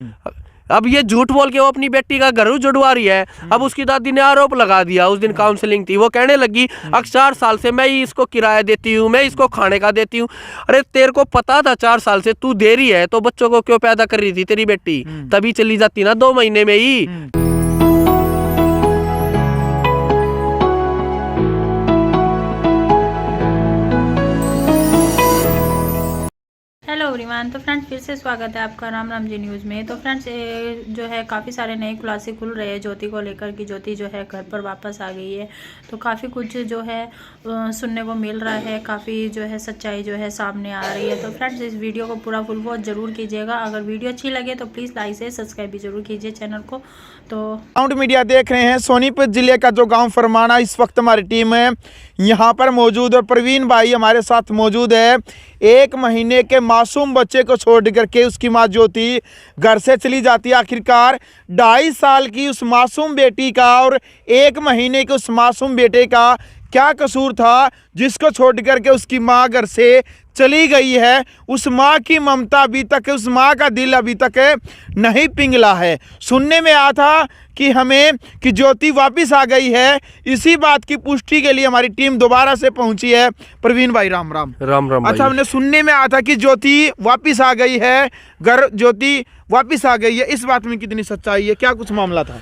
अब ये झूठ बोल के वो अपनी बेटी का घर जुड़वा रही है। अब उसकी दादी ने आरोप लगा दिया, उस दिन काउंसलिंग थी, वो कहने लगी अब 4 साल से मैं ही इसको किराया देती हूँ, मैं इसको खाने का देती हूँ। अरे तेरे को पता था 4 साल से तू दे रही है तो बच्चों को क्यों पैदा कर रही थी तेरी बेटी? तभी चली जाती ना 2 महीने में ही। हेलो एवरीवन, तो फ्रेंड्स फिर से स्वागत है आपका राम राम जी न्यूज़ में। तो फ्रेंड्स जो है काफ़ी सारे नए खुलासे खुल रहे हैं ज्योति को लेकर कि ज्योति जो है घर पर वापस आ गई है। तो काफ़ी कुछ जो है सुनने को मिल रहा है, काफ़ी जो है सच्चाई जो है सामने आ रही है। तो फ्रेंड्स इस वीडियो को पूरा फुल वॉच जरूर कीजिएगा। अगर वीडियो अच्छी लगे तो प्लीज़ लाइक से सब्सक्राइब भी जरूर कीजिए चैनल को। तो साउंड मीडिया देख रहे हैं। सोनीपत जिले का जो गाँव फरमाना, इस वक्त हमारी टीम है यहाँ पर मौजूद और प्रवीण भाई हमारे साथ मौजूद है। 1 महीने के मासूम बच्चे को छोड़ करके उसकी माँ ज्योति घर से चली जाती है। आखिरकार 2.5 साल की उस मासूम बेटी का और 1 महीने के उस मासूम बेटे का क्या कसूर था जिसको छोड़ करके उसकी माँ घर से चली गई है? उस माँ की ममता अभी तक, उस माँ का दिल अभी तक नहीं पिघला है। सुनने में आया था कि ज्योति वापस आ गई है। इसी बात की पुष्टि के लिए हमारी टीम दोबारा से पहुंची है। प्रवीण भाई राम राम। राम राम। अच्छा, हमने सुनने में आया था कि ज्योति वापस आ गई है, घर ज्योति वापस आ गई है। इस बात में कितनी सच्चाई है, क्या कुछ मामला था?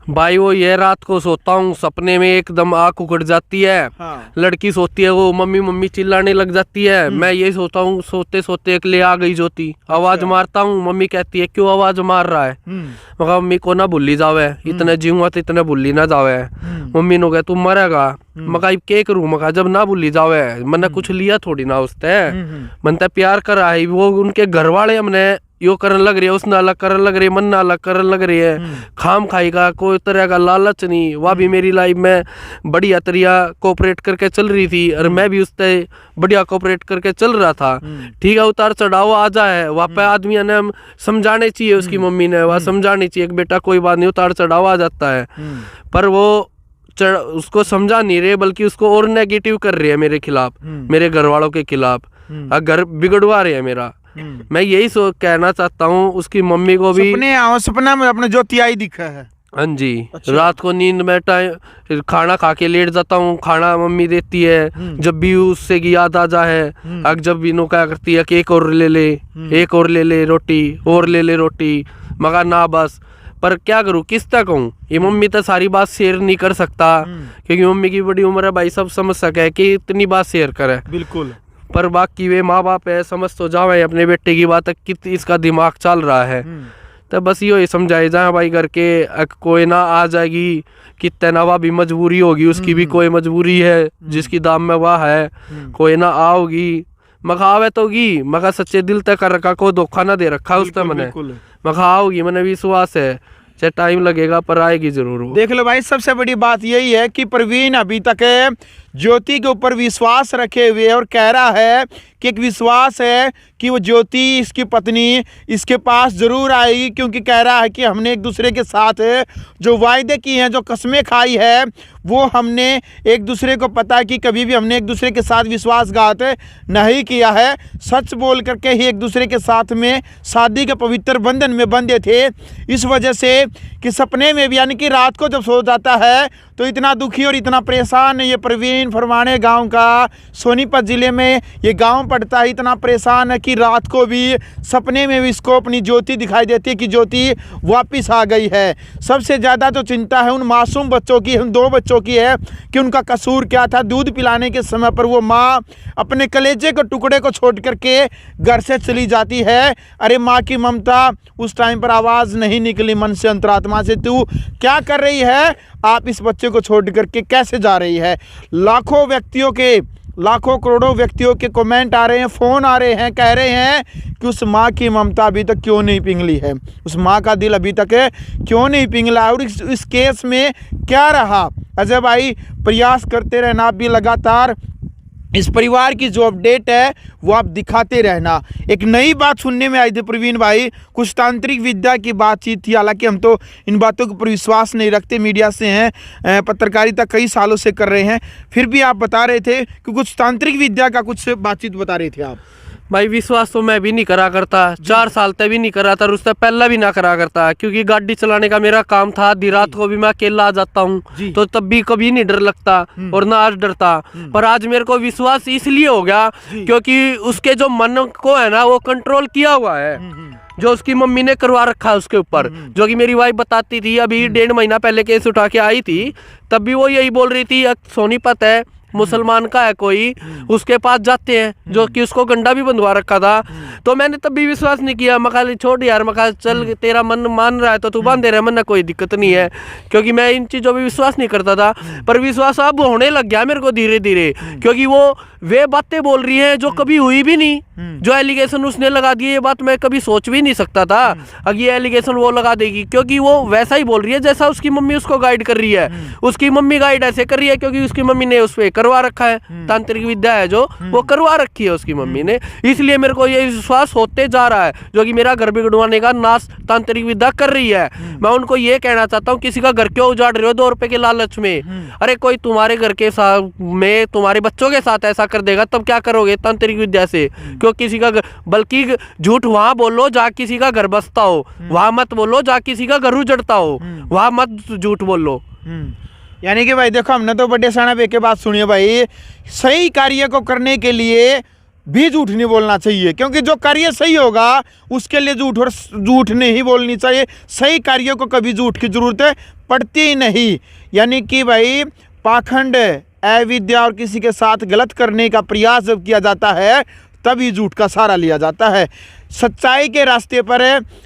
भाई वो ये रात को सोता हूँ, सपने में एकदम आँख उखड़ जाती है। हाँ। लड़की सोती है, वो मम्मी मम्मी चिल्लाने लग जाती है। मैं यही सोता हूँ, सोते सोते एक ले आ गई ज्योति। आवाज मारता हूँ, मम्मी कहती है क्यों आवाज मार रहा है? मगर मम्मी को ना भूली जावे, इतने जीऊंगा तो इतने भूली ना जावे। मम्मी ने कहा तू मरेगा। मगा के करूँ? मगा जब ना भूली जावे, मैंने कुछ लिया थोड़ी ना उससे, मनते प्यार करा है। वो उनके घर वाले हमने यो करने लग रही है, उसने अलग करने लग रही है, मन अलग करने लग रही है। खाम खाई का कोई तरह का लालच नहीं। वह भी मेरी लाइफ में बढ़िया तरिया कोऑपरेट करके चल रही थी और मैं भी उससे बढ़िया कोऑपरेट करके चल रहा था। ठीक है, उतार चढ़ाव आ जाए, वहाँ पे आदमी ने समझाने चाहिए, उसकी मम्मी ने वह समझानी चाहिए कि बेटा कोई बात नहीं, उतार चढ़ाव आ जाता है। पर वो उसको समझा नहीं रहे, बल्कि उसको और नेगेटिव कर रही है मेरे खिलाफ, मेरे घर वालों के खिलाफ। घर बिगड़वा रहे हैं मेरा। मैं यही कहना चाहता हूँ उसकी मम्मी को भी। सपना में अपने ज्योति आई दिखा है। हाँ जी। अच्छा। रात को नींद में टाइम खाना खा के लेट जाता हूँ, खाना मम्मी देती है। जब भी उससे की याद आ जाए, अब जब भी नो क्या करती है कि एक और ले ले, एक और ले ले रोटी, और ले ले रोटी। मगर ना बस, पर क्या करूँ, किस तक कहूँ? ये मम्मी तो सारी बात शेयर नहीं कर सकता क्योंकि मम्मी की बड़ी उम्र है भाई, सब समझ सके कि इतनी बात शेयर करे। बिल्कुल। पर बाकी वे माँ बाप है, समझ तो जावे अपने बेटे की बात, कितनी इसका दिमाग चल रहा है। तो बस यो समझाए जाए भाई करके, कोई ना आ जाएगी कितने ना, वह भी मजबूरी होगी, उसकी भी कोई मजबूरी है जिसकी दाम में वह है। कोई ना आओगी, मखा आवे तो गी, मखा सच्चे दिल तक कर रखा, कोई धोखा ना दे रखा उसने मैंने। मखा आओगी, मैंने विश्वास है, चाहे टाइम लगेगा पर आएगी जरूर। देख लो भाई, सबसे बड़ी बात यही है कि प्रवीण अभी तक ज्योति के ऊपर विश्वास रखे हुए और कह रहा है कि एक विश्वास है कि वो ज्योति, इसकी पत्नी, इसके पास जरूर आएगी, क्योंकि कह रहा है कि हमने एक दूसरे के साथ जो वायदे किए हैं, जो कस्में खाई है, वो हमने एक दूसरे को पता है कि कभी भी हमने एक दूसरे के साथ विश्वासघात नहीं किया है। सच बोल करके ही एक दूसरे के साथ में शादी के पवित्र बंधन में बंधे थे। इस वजह से कि सपने में भी, यानी कि रात को जब सो जाता है तो इतना दुखी और इतना परेशान है। ये प्रवीण फरमाने गांव का, सोनीपत ज़िले में ये गांव पड़ता है, इतना परेशान है कि रात को भी सपने में भी इसको अपनी ज्योति दिखाई देती है कि ज्योति वापस आ गई है। सबसे ज़्यादा तो चिंता है उन मासूम बच्चों की, उन 2 बच्चों की है कि उनका कसूर क्या था। दूध पिलाने के समय पर वो माँ अपने कलेजे के टुकड़े को छोड़ करके घर से चली जाती है। अरे माँ की ममता, उस टाइम पर आवाज़ नहीं निकली मन से, अंतरात्मा से, तू क्या कर रही है? आप इस बच्चे को छोड़ करके कैसे जा रही है? लाखों व्यक्तियों के, लाखों करोड़ों व्यक्तियों के कमेंट आ रहे हैं, फ़ोन आ रहे हैं, कह रहे हैं कि उस माँ की ममता अभी तक क्यों नहीं पिघली है, उस माँ का दिल अभी तक क्यों नहीं पिघला, और इस केस में क्या रहा। अजय भाई, प्रयास करते रहना आप भी लगातार, इस परिवार की जो अपडेट है वो आप दिखाते रहना। एक नई बात सुनने में आई थी प्रवीण भाई, कुछ तांत्रिक विद्या की बातचीत थी। हालांकि हम तो इन बातों के ऊपर विश्वास नहीं रखते, मीडिया से हैं, पत्रकारिता कई सालों से कर रहे हैं, फिर भी आप बता रहे थे कि कुछ तांत्रिक विद्या का कुछ बातचीत बता रहे थे आप। भाई विश्वास तो मैं भी नहीं करा करता, 4 साल तक भी नहीं करा था, उससे पहला भी ना करा करता, क्योंकि गाड़ी चलाने का मेरा काम था। आधी रात को भी मैं अकेला आ जाता हूँ, तो तब भी कभी नहीं डर लगता और ना आज डरता। पर आज मेरे को विश्वास इसलिए हो गया क्योंकि उसके जो मन को है ना वो कंट्रोल किया हुआ है, जो उसकी मम्मी ने करवा रखा है उसके ऊपर। जो कि मेरी वाइफ बताती थी, अभी 1.5 महीना पहले केस उठा के आई थी, तब भी वो यही बोल रही थी सोनीपत है, मुसलमान का है कोई, उसके पास जाते हैं, जो कि उसको गंडा भी बंधवा रखा था। तो मैंने तब भी विश्वास नहीं किया, मैं कहा छोड़ यार, मैं कहा चल तेरा मन मान रहा है तो तू बांधे रहे, मन कोई दिक्कत नहीं है, क्योंकि मैं इन चीज़ों में विश्वास नहीं करता था। पर विश्वास अब होने लग गया मेरे को धीरे धीरे, क्योंकि वे बातें बोल रही हैं जो कभी हुई भी नहीं। जो एलिगेशन उसने लगा दिए, ये बात मैं कभी सोच भी नहीं सकता था अब ये एलिगेशन वो लगा देगी, क्योंकि वो वैसा ही बोल रही है जैसा उसकी मम्मी उसको गाइड कर रही है। उसकी मम्मी गाइड ऐसे कर रही है क्योंकि उसकी मम्मी ने उस पर करवा रखा है, तांत्रिक विद्या है जो वो करवा रखी है उसकी मम्मी ने। इसलिए मेरे को ये विश्वास होते जा रहा है, जो कि मेरा घर बिगड़वाने का नाश तांत्रिक विद्या कर रही है। मैं उनको ये कहना चाहता हूँ, किसी का घर क्यों उजाड़ रहे हो 2 रुपए के लालच में? अरे कोई तुम्हारे घर के साथ में तुम्हारे बच्चों के साथ ऐसा कर देगा तब क्या करोगे तांत्रिक विद्या से? क्यों किसी का, बल्कि झूठ वहां बोलो जहाँ किसी का घर बसता हो, वहां मत बोलो जहाँ किसी का घर उजड़ता हो, वहां मत झूठ बोलो। यानी कि भाई देखो, हमने तो बड़े साना बे के बात सुनी है भाई, सही कार्य को करने के लिए भी झूठ नहीं बोलना चाहिए, क्योंकि जो कार्य सही होगा उसके लिए झूठ नहीं बोलनी चाहिए। सही कार्यों को कभी झूठ की जरूरत पड़ती ही नहीं। यानी कि भाई पाखंड, अविद्या और किसी के साथ गलत करने का प्रयास जब किया जाता है तभी झूठ का सहारा लिया जाता है। सच्चाई के रास्ते पर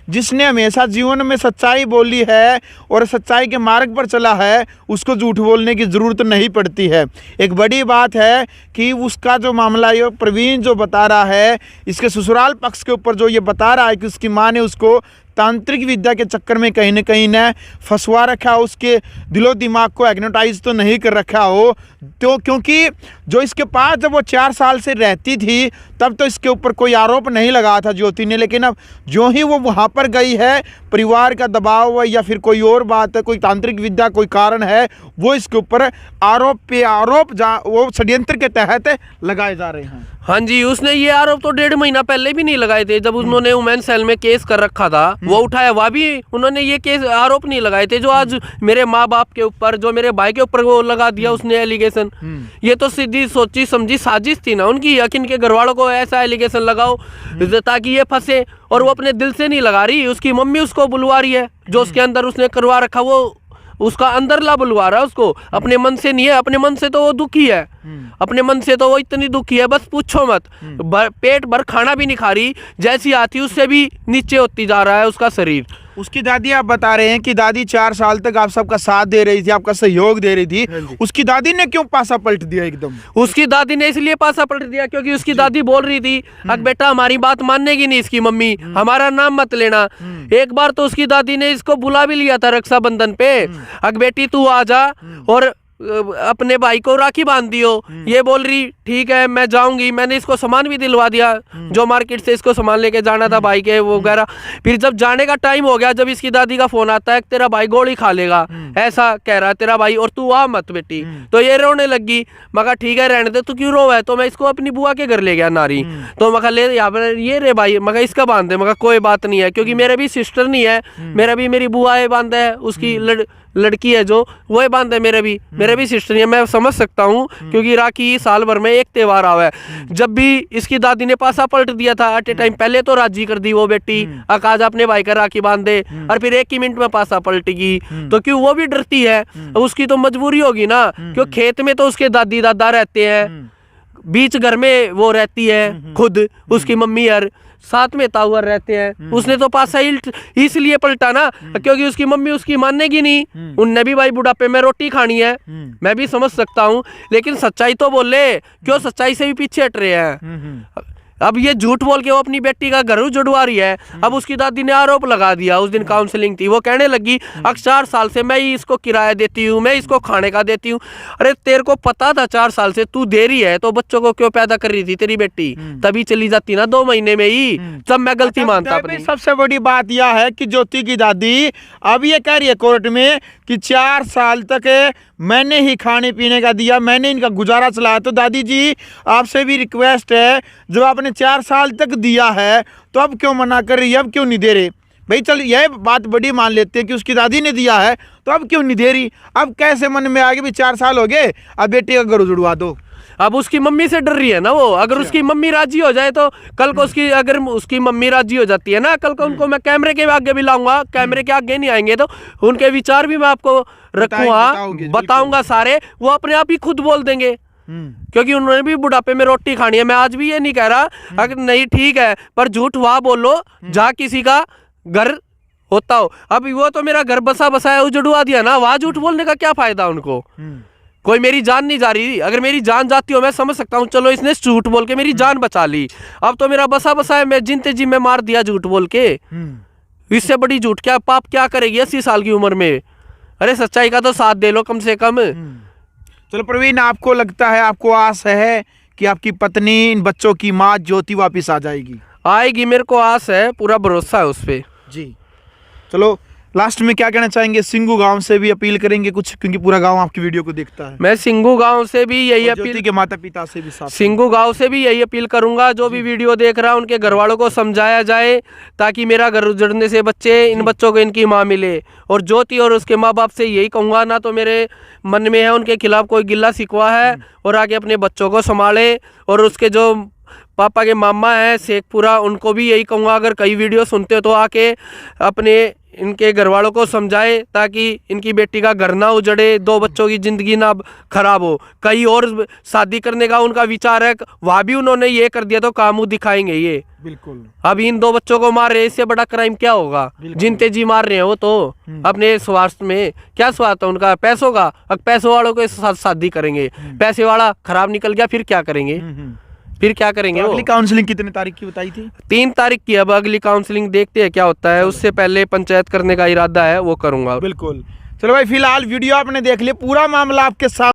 जिसने हमेशा जीवन में सच्चाई बोली है और सच्चाई के मार्ग पर चला है, उसको झूठ बोलने की ज़रूरत नहीं पड़ती है। एक बड़ी बात है कि उसका जो मामला ये प्रवीण जो बता रहा है, इसके ससुराल पक्ष के ऊपर जो ये बता रहा है कि उसकी माँ ने उसको तांत्रिक विद्या के चक्कर में कहीं न फंसवा रखा हो, उसके दिलो दिमाग को एग्नोटाइज तो नहीं कर रखा हो। तो क्योंकि जो इसके पास जब वो 4 साल से रहती थी तब तो इसके ऊपर कोई आरोप नहीं लगा था ज्योति ने, लेकिन अब जो ही वो वहाँ पर गई है, परिवार का दबाव है या फिर कोई और बात है, कोई तांत्रिक विद्या कोई कारण है, वो इसके ऊपर आरोप पे आरोप वो षड्यंत्र के तहत लगाए जा रहे हैं। हाँ जी, उसने ये आरोप तो 1.5 महीना पहले भी नहीं लगाए थे, जब उन्होंने वुमेन सेल में केस कर रखा था वो उठाया, वह भी उन्होंने ये केस आरोप नहीं लगाए थे जो आज मेरे माँ बाप के ऊपर, जो मेरे भाई के ऊपर वो लगा दिया उसने एलिगेशन। ये तो सीधी सोची समझी साजिश थी ना उनकी, या इनके घर वालों को ऐसा एलिगेशन लगाओ ताकि ये फंसे, और वो अपने दिल से नहीं लगा रही, उसकी मम्मी उसको बुलवा रही है, जो उसके अंदर उसने करवा रखा वो उसका अंदर ला बुलवा रहा है उसको, अपने मन से नहीं है। अपने मन से तो वो दुखी है, अपने मन से तो वो इतनी दुखी है बस पूछो मत, पेट भर खाना भी नहीं खा रही, जैसी आती उससे भी नीचे होती जा रहा है उसका शरीर। उसकी दादी आप बता रहे हैं कि दादी 4 साल तक आप सबका साथ दे रही थी, आपका सहयोग दे रही थी, उसकी दादी ने क्यों पासा पलट दिया एकदम? उसकी दादी ने इसलिए पासा पलट दिया क्योंकि उसकी दादी बोल रही थी, अग बेटा हमारी बात मानेगी नहीं इसकी मम्मी, हमारा नाम मत लेना। एक बार तो उसकी दादी ने इसको बुला भी लिया था रक्षाबंधन पे, अग बेटी तू आ जा और अपने भाई को राखी बांध दियो। ये बोल रही ठीक है मैं जाऊंगी, मैंने इसको सामान भी दिलवा दिया, जो मार्केट से इसको सामान लेके जाना था भाई के वो वगैरह। फिर जब जाने का टाइम हो गया, जब इसकी दादी का फोन आता है तेरा भाई गोली खा लेगा, ऐसा कह रहा है तेरा भाई, और तू आ मत बेटी। तो ये रोने लगी, मगा ठीक है रहने दे, तू क्यों रो है? तो मैं इसको अपनी बुआ के घर ले गया नारी, तो मगा ले यहाँ पर ये रे भाई, मगा इसका बांध दे, मगा कोई बात नहीं है, क्योंकि मेरे भी सिस्टर नहीं है, मेरा भी मेरी बुआ है बांधा है, उसकी लड़की है जो वो है बांध है, मेरे भी सिस्टर नहीं है। मैं समझ सकता हूँ क्योंकि राखी साल भर में एक त्यौहार आवा है। जब भी इसकी दादी ने पासा पलट दिया था एट ए टाइम, पहले तो राजी कर दी वो बेटी, आकाश अपने भाई का राखी बांध दे, और फिर 1 ही मिनट में पासा पलटेगी, तो क्यों वो भी डरती है, उसकी तो मजबूरी होगी ना, क्यों खेत में तो उसके दादी दादा रहते हैं, बीच घर में वो रहती है खुद, उसकी मम्मी और साथ में ताऊर रहते हैं। उसने तो पासा इसलिए पलटा ना क्योंकि उसकी मम्मी उसकी मानेगी नहीं, उनने भी भाई बुढ़ापे में रोटी खानी है, मैं भी समझ सकता हूँ, लेकिन सच्चाई तो बोले, क्यों सच्चाई से भी पीछे हट रहे हैं। अब ये झूठ बोल के वो अपनी बेटी का घर जुड़वा रही है। अब उसकी दादी ने आरोप लगा दिया, उस दिन काउंसलिंग थी, वो कहने लगी 4 साल से मैं ही इसको किराया देती हूँ, मैं इसको खाने का देती हूँ। अरे तेरे को पता था 4 साल से तू दे रही है, तो बच्चों को क्यों पैदा कर रही थी तेरी बेटी? तभी चली जाती ना 2 महीने में ही, तब मैं गलती मानता अपनी। सबसे बड़ी बात यह है कि ज्योति की दादी अब ये कह रही है कोर्ट में कि 4 साल तक मैंने ही खाने पीने का दिया, मैंने इनका गुजारा चलाया। तो दादी जी आपसे भी रिक्वेस्ट है, जब आपने आपने 4 साल तक दिया है तो अब क्यों मना कर रही है, अब क्यों नहीं दे रहे? भाई चल यह बात बड़ी मान लेते हैं कि उसकी दादी ने दिया है तो अब क्यों नहीं दे रही? अब कैसे मन में आगे भी 4 साल हो गए, अब बेटे का घर उजड़वा दो। अब उसकी मम्मी से डर रही है ना वो। अगर उसकी मम्मी राजी हो जाए तो कल को उसकी, अगर उसकी मम्मी राजी हो जाती है ना, कल को उनको मैं कैमरे के आगे भी लाऊंगा। कैमरे के आगे नहीं आएंगे तो उनके विचार भी मैं आपको रखूंगा, बताऊंगा सारे। वो अपने आप ही खुद बोल देंगे, क्योंकि उन्होंने भी बुढ़ापे में रोटी खानी है। मैं आज भी ये नहीं कह रहा अगर नहीं ठीक है, पर झूठ वहां बोलो जहाँ किसी का घर होता हो। अब वो तो मेरा घर बसा बसाया उजड़वा दिया ना, वहां झूठ बोलने का क्या फायदा उनको? कोई मेरी जान नहीं जा रही। अगर मेरी जान जाती हो मैं समझ सकता हूँ, चलो इसने झूठ बोल के मेरी जान बचा ली। अब तो मेरा बसा बसाया मैं जिनते जी में मार दिया झूठ बोल के। इससे बड़ी झूठ क्या, पाप क्या करेगी 80 साल की उम्र में? अरे सच्चाई का तो साथ दे लो कम से कम। चलो प्रवीण, आपको लगता है, आपको आस है कि आपकी पत्नी, इन बच्चों की माँ ज्योति वापिस आ जाएगी? आएगी, मेरे को आस है, पूरा भरोसा है उस पे जी। चलो लास्ट में क्या कहना चाहेंगे? सिंगू गांव से भी अपील करेंगे कुछ, क्योंकि पूरा गांव आपकी वीडियो को देखता है। मैं सिंगू गांव से भी यही अपील, के माता पिता से भी साथ, सिंगू गांव से भी यही अपील करूंगा, जो भी वीडियो देख रहा है उनके घर वालों को समझाया जाए ताकि मेरा घर उजड़ने से बच्चे, इन बच्चों को इनकी माँ मिले। और ज्योति और उसके माँ बाप से यही कहूंगा, ना तो मेरे मन में है उनके खिलाफ कोई गिल्ला शिकवा है, और आगे अपने बच्चों को संभाले। और उसके जो पापा के मामा है शेखपुरा, उनको भी यही कहूँगा, अगर कई वीडियो सुनते हो तो आके अपने इनके घर वालों को समझाए ताकि इनकी बेटी का घर ना उजड़े, 2 बच्चों की ज़िंदगी ना खराब हो। कई और शादी करने का उनका विचार है, वहाँ भी उन्होंने ये कर दिया तो काम दिखाएंगे ये। बिल्कुल। अब इन 2 बच्चों को मार रहे हैं, इससे बड़ा क्राइम क्या होगा? जिनते जी मार रहे हैं वो तो अपने स्वार्थ में। क्या स्वार्थ है उनका? पैसों का। अब पैसों वालों के साथ शादी करेंगे, पैसे वाला खराब निकल गया, फिर क्या करेंगे? फिर क्या करेंगे? तो अगली काउंसलिंग कितने तारीख की बताई थी? 3 तारीख की। अब अगली काउंसलिंग देखते हैं क्या होता है। उससे पहले पंचायत करने का इरादा है, वो करूंगा। बिल्कुल। चलो भाई, फिलहाल वीडियो आपने देख लिया, पूरा मामला आपके साथ